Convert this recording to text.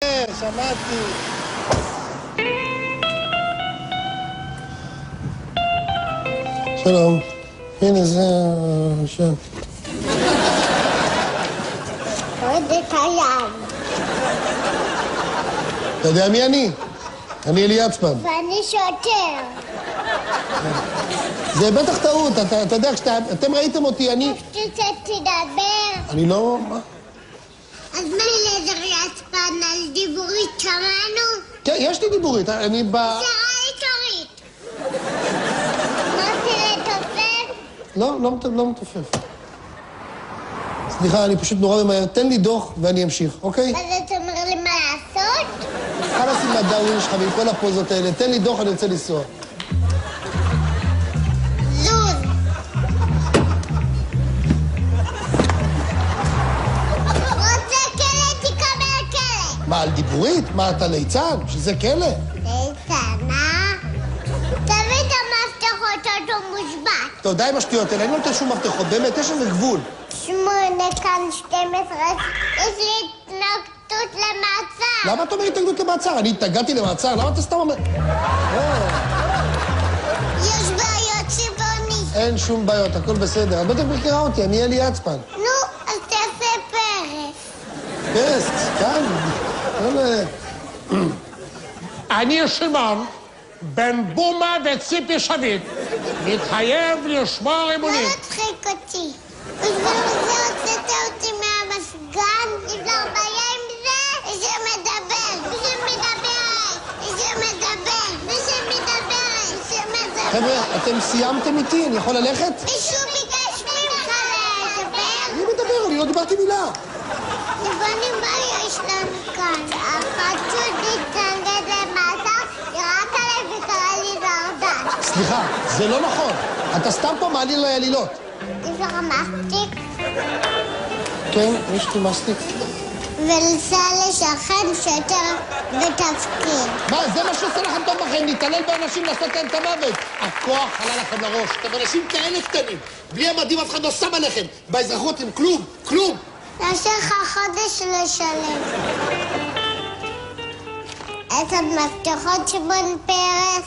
שמעתי. שלום. הנה זה שם. עוד את היד. אתה יודע מי אני? אני אלי יצפן. ואני שוטר. זה בטח טעות, אתה יודע, אתם ראיתם אותי, אני... רוצה תדבר. אני לא... מה? אז מה אליעזר יצפן על דיבורית שמענו? כן, יש לי דיבורית, אני ב... זה עיתורית. אמרתי לתופף? לא מתופף. סליחה, אני פשוט נורא ממהר. תן לי דוח ואני אמשיך, אוקיי? אז אתה אומר לי מה לעשות? חלאס עם הדאווין שלך ועם כל הפוזות האלה. תן לי דוח, אני רוצה לנסוע. זוז. רוצה כלא, תקבל כלא. מה, על דיבורית? מה, אתה ליצן? שזה כלא? ליצן, תביא את המפתחות, אותו מושבת. אתה יודע עם השטויות האלה, אני לא נותן שום מפתחות, באמת, יש איזה גבול. 8 כאן 12, יש לי התנגדות למעצר. למה אתה אומר התנגדות למעצר? אני התנגדתי למעצר, למה אתה סתם אומר... יש בעיות צבעוני. אין שום בעיות, הכל בסדר. את בטח מכירה אותי, אני אלי יצפן. נו, אז תעשה פרס. פרס, כאן. אני שמעון, בן בומה וציפי שביט, מתחייב לשמור אמונים. לא מצחיק אותי. ובזה הוצאת אותי מהמסגן, יש לו בעיה עם זה? איזה מדבר, איזה מדברת, איזה מדבר, איזה מדברת, איזה מדברת. חבר'ה, אתם סיימתם איתי? אני יכול ללכת? מישהו ביקש ממך לדבר? אני מדבר, אני לא דיברתי מילה. לבנים, מה יש לנו כאן? החשוד להתנגד למעצר, ירק עליי וקרא לי נרדן. סליחה, זה לא נכון. אתה סתם פה מעליל עלילות. יש לך מסטיק? כן, יש לי מסטיק. ולסע לשכן שוטר בתפקיד. מה, זה מה שעושה לכם טוב בכם, להתעלל באנשים, לעשות להם את המוות. הכוח עלה לכם לראש. אתם אנשים כאלה קטנים. בלי המדים אף אחד לא שם עליכם. באזרחות הם כלום, כלום. יש לך חודש לשלם. את המפתחות שמעון פרס?